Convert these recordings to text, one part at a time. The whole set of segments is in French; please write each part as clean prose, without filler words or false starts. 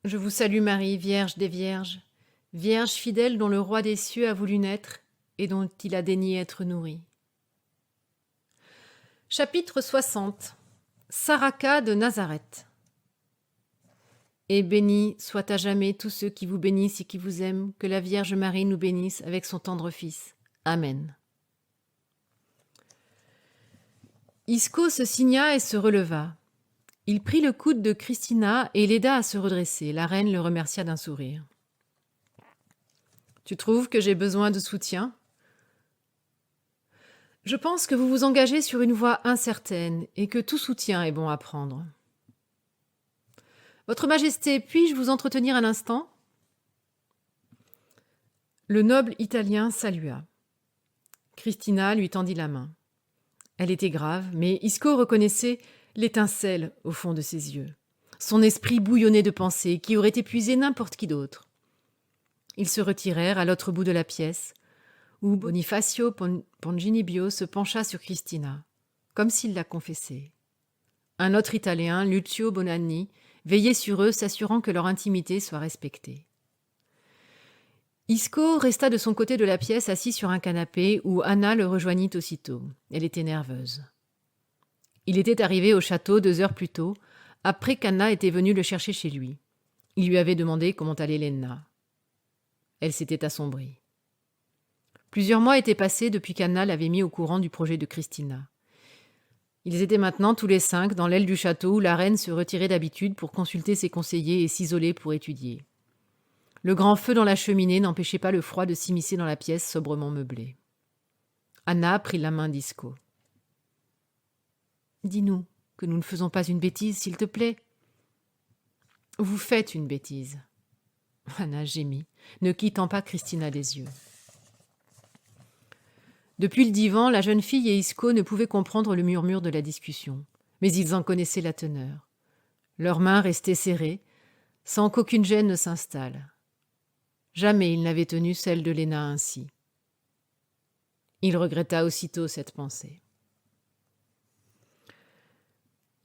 Je vous salue Marie, Vierge des Vierges, Vierge fidèle dont le roi des cieux a voulu naître et dont il a daigné être nourri. Chapitre 60. Saraka de Nazareth. Et béni soit à jamais tous ceux qui vous bénissent et qui vous aiment, que la Vierge Marie nous bénisse avec son tendre Fils. Amen. Isco se signa et se releva. Il prit le coude de Christina et l'aida à se redresser. La reine le remercia d'un sourire. « Tu trouves que j'ai besoin de soutien ? Je pense que vous vous engagez sur une voie incertaine et que tout soutien est bon à prendre. Votre Majesté, puis-je vous entretenir un instant ? » Le noble Italien salua. Christina lui tendit la main. Elle était grave, mais Isco reconnaissait l'étincelle au fond de ses yeux. Son esprit bouillonnait de pensées qui auraient épuisé n'importe qui d'autre. Ils se retirèrent à l'autre bout de la pièce, où Bonifacio Ponginibio se pencha sur Christina, comme s'il la confessait. Un autre Italien, Lucio Bonanni, veillait sur eux, s'assurant que leur intimité soit respectée. Isco resta de son côté de la pièce, assis sur un canapé, où Anna le rejoignit aussitôt. Elle était nerveuse. Il était arrivé au château 2 heures plus tôt, après qu'Anna était venue le chercher chez lui. Il lui avait demandé comment allait Lenna. Elle s'était assombrie. Plusieurs mois étaient passés depuis qu'Anna l'avait mis au courant du projet de Christina. Ils étaient maintenant tous les 5 dans l'aile du château où la reine se retirait d'habitude pour consulter ses conseillers et s'isoler pour étudier. Le grand feu dans la cheminée n'empêchait pas le froid de s'immiscer dans la pièce sobrement meublée. Anna prit la main d'Isco. « Dis-nous que nous ne faisons pas une bêtise, s'il te plaît. »« Vous faites une bêtise. » Anna gémit, ne quittant pas Christina des yeux. Depuis le divan, la jeune fille et Isco ne pouvaient comprendre le murmure de la discussion, mais ils en connaissaient la teneur. Leurs mains restaient serrées, sans qu'aucune gêne ne s'installe. Jamais il n'avait tenu celle de Léna ainsi. Il regretta aussitôt cette pensée.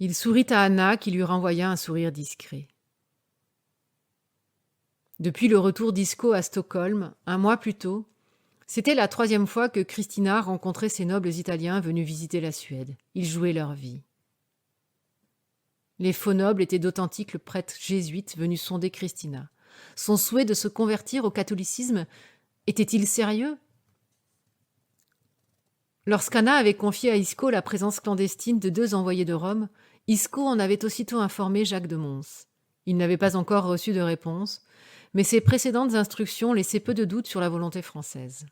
Il sourit à Anna qui lui renvoya un sourire discret. Depuis le retour d'Isco à Stockholm, 1 mois plus tôt, c'était la 3e fois que Christina rencontrait ces nobles Italiens venus visiter la Suède. Ils jouaient leur vie. Les faux nobles étaient d'authentiques prêtres jésuites venus sonder Christina. Son souhait de se convertir au catholicisme était-il sérieux ? Lorsqu'Anna avait confié à Isco la présence clandestine de 2 envoyés de Rome, Isco en avait aussitôt informé Jacques de Mons. Il n'avait pas encore reçu de réponse, mais ses précédentes instructions laissaient peu de doute sur la volonté française.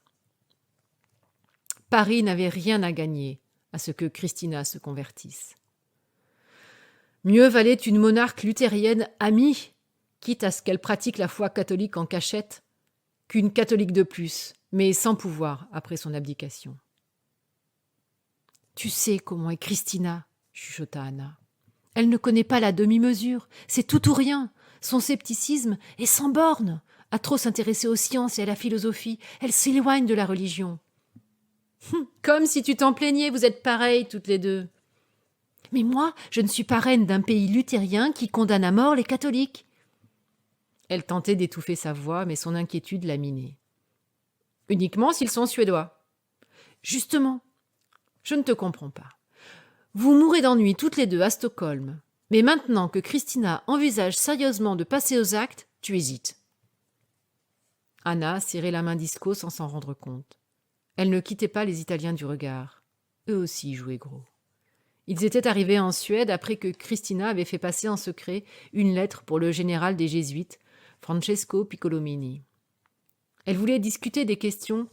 Paris n'avait rien à gagner à ce que Christina se convertisse. Mieux valait une monarque luthérienne amie, quitte à ce qu'elle pratique la foi catholique en cachette, qu'une catholique de plus, mais sans pouvoir après son abdication. « Tu sais comment est Christina, » chuchota Anna. « Elle ne connaît pas la demi-mesure, c'est tout ou rien. Son scepticisme est sans borne. À trop s'intéresser aux sciences et à la philosophie, elle s'éloigne de la religion. » « Comme si tu t'en plaignais, vous êtes pareilles toutes les 2. »« Mais moi, je ne suis pas reine d'un pays luthérien qui condamne à mort les catholiques. » Elle tentait d'étouffer sa voix, mais son inquiétude la minait. « Uniquement s'ils sont suédois. »« Justement, je ne te comprends pas. Vous mourrez d'ennui toutes les 2 à Stockholm, mais maintenant que Christina envisage sérieusement de passer aux actes, tu hésites. » Anna serrait la main d'Isco sans s'en rendre compte. Elle ne quittait pas les Italiens du regard. Eux aussi jouaient gros. Ils étaient arrivés en Suède après que Christina avait fait passer en secret une lettre pour le général des Jésuites, Francesco Piccolomini. Elle voulait discuter des questions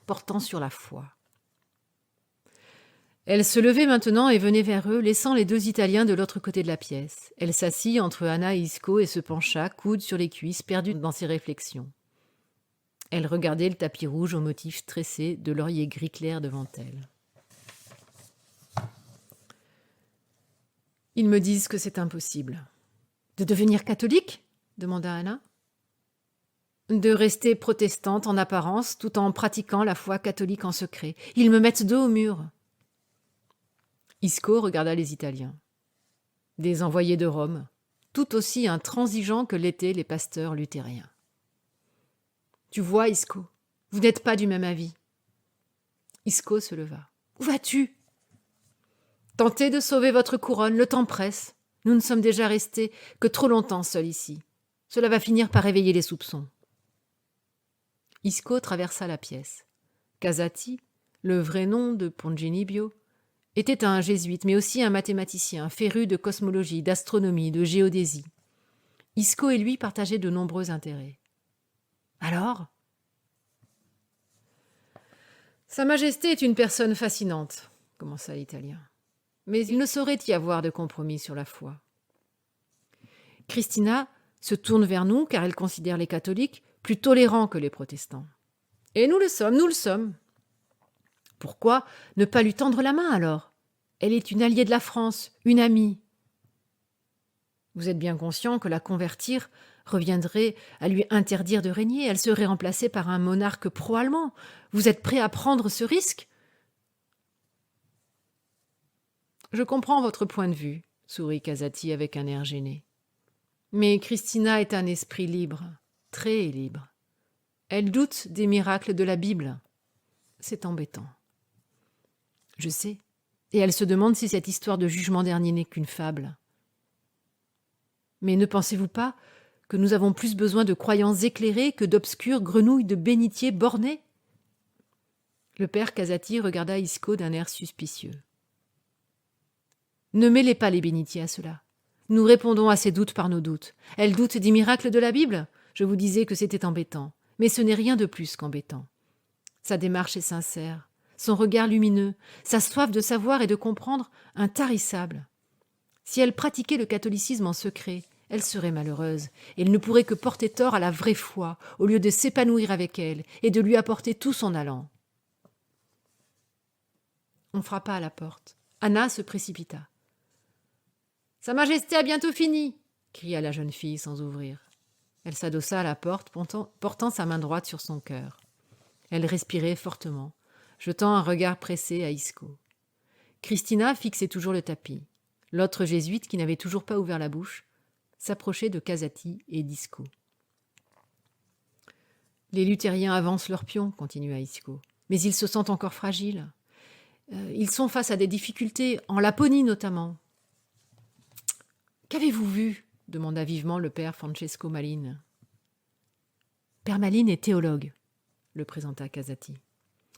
portant sur la foi. Elle se levait maintenant et venait vers eux, laissant les 2 Italiens de l'autre côté de la pièce. Elle s'assit entre Anna et Isco et se pencha, coude sur les cuisses, perdue dans ses réflexions. Elle regardait le tapis rouge aux motifs tressés de laurier gris clair devant elle. « Ils me disent que c'est impossible. »« De devenir catholique ?» demanda Anna. « De rester protestante en apparence tout en pratiquant la foi catholique en secret. Ils me mettent dos au mur. » Isco regarda les Italiens. « Des envoyés de Rome. tout aussi intransigeant que l'étaient les pasteurs luthériens. « Tu vois, Isco, vous n'êtes pas du même avis. » Isco se leva. « Où vas-tu ? » ?»« Tentez de sauver votre couronne, le temps presse. Nous ne sommes déjà restés que trop longtemps seuls ici. Cela va finir par réveiller les soupçons. » Isco traversa la pièce. Casati, le vrai nom de Ponginibio, était un jésuite, mais aussi un mathématicien, féru de cosmologie, d'astronomie, de géodésie. Isco et lui partageaient de nombreux intérêts. « Alors ? » ?»« Sa Majesté est une personne fascinante, » commença l'Italien. « Mais il ne saurait y avoir de compromis sur la foi. Christina se tourne vers nous car elle considère les catholiques plus tolérants que les protestants. Et nous le sommes. Pourquoi ne pas lui tendre la main alors ? Elle est une alliée de la France, une amie. Vous êtes bien conscient que la convertir reviendrait à lui interdire de régner, elle serait remplacée par un monarque pro-allemand. Vous êtes prêt à prendre ce risque ? Je comprends votre point de vue, sourit Casati avec un air gêné. Mais Christina est un esprit libre, très libre. Elle doute des miracles de la Bible. C'est embêtant. Je sais. Et elle se demande si cette histoire de jugement dernier n'est qu'une fable. Mais ne pensez-vous pas que nous avons plus besoin de croyances éclairées que d'obscures grenouilles de bénitiers bornées ? Le père Casati regarda Isco d'un air suspicieux. Ne mêlez pas les bénitiers à cela. Nous répondons à ses doutes par nos doutes. Elle doute des miracles de la Bible ? Je vous disais que c'était embêtant. Mais ce n'est rien de plus qu'embêtant. Sa démarche est sincère, son regard lumineux, sa soif de savoir et de comprendre intarissable. Si elle pratiquait le catholicisme en secret, elle serait malheureuse, et elle ne pourrait que porter tort à la vraie foi, au lieu de s'épanouir avec elle et de lui apporter tout son allant. On frappa à la porte. Anna se précipita. « Sa Majesté a bientôt fini !» cria la jeune fille sans ouvrir. Elle s'adossa à la porte, portant sa main droite sur son cœur. Elle respirait fortement, jetant un regard pressé à Isco. Christina fixait toujours le tapis. L'autre jésuite, qui n'avait toujours pas ouvert la bouche, s'approchait de Casati et d'Isco. « Les luthériens avancent leurs pions, » continua Isco, « mais ils se sentent encore fragiles. Ils sont face à des difficultés, en Laponie notamment. »« Qu'avez-vous vu ?» demanda vivement le père Francesco Malines. « Père Malines est théologue, » le présenta Casati.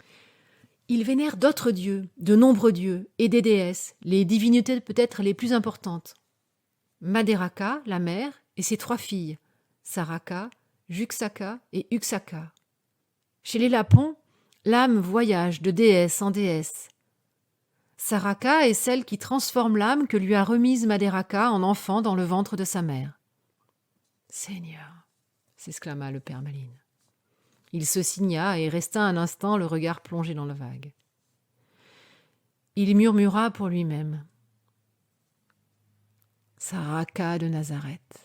« Il vénère d'autres dieux, de nombreux dieux, et des déesses, les divinités peut-être les plus importantes. Maderaka, la mère, et ses 3 filles, Saraka, Juxaka et Uxaka. Chez les Lapons, l'âme voyage de déesse en déesse. Saraka est celle qui transforme l'âme que lui a remise Maderaka en enfant dans le ventre de sa mère. « Seigneur !» s'exclama le père Malines. Il se signa et resta un instant le regard plongé dans la vague. Il murmura pour lui-même. « Saraka de Nazareth. »«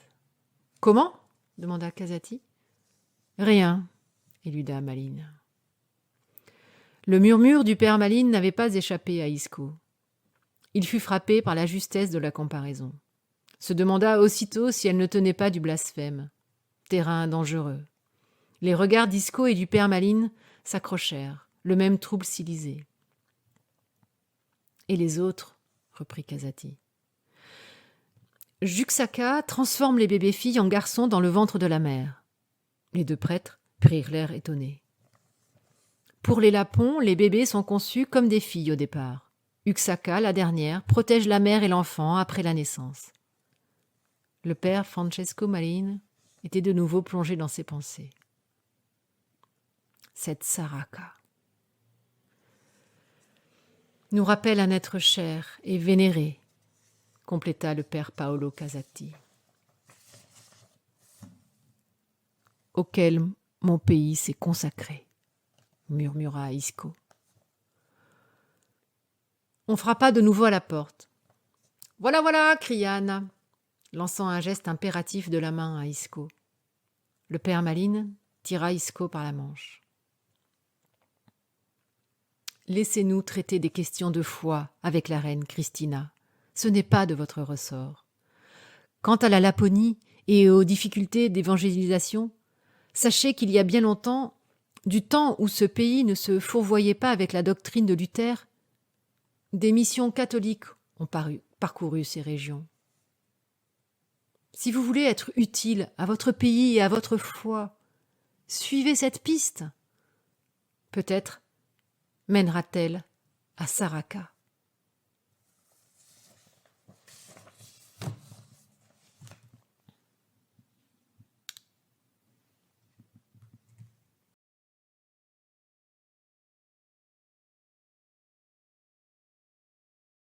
Comment ?» demanda Casati. « Rien, » éluda Malines. Le murmure du père Malines n'avait pas échappé à Isco. Il fut frappé par la justesse de la comparaison. Se demanda aussitôt si elle ne tenait pas du blasphème. Terrain dangereux. Les regards d'Isco et du père Malines s'accrochèrent, le même trouble s'y lisait. « Et les autres ?» reprit Casati. « Juxaka transforme les bébés-filles en garçons dans le ventre de la mère. » Les 2 prêtres prirent l'air étonnés. « Pour les Lapons, les bébés sont conçus comme des filles au départ. Uxaka, la dernière, protège la mère et l'enfant après la naissance. » Le père Francesco Malines était de nouveau plongé dans ses pensées. Cette Saraka nous rappelle un être cher et vénéré, compléta le père Paolo Casati, auquel mon pays s'est consacré, murmura Isco. On frappa de nouveau à la porte. Voilà, voilà, cria Anna, lançant un geste impératif de la main à Isco. Le père Malines tira Isco par la manche. Laissez-nous traiter des questions de foi avec la reine Christina. Ce n'est pas de votre ressort. Quant à la Laponie et aux difficultés d'évangélisation, sachez qu'il y a bien longtemps, du temps où ce pays ne se fourvoyait pas avec la doctrine de Luther, des missions catholiques ont parcouru ces régions. Si vous voulez être utile à votre pays et à votre foi, suivez cette piste. Peut-être mènera-t-elle à Saraka.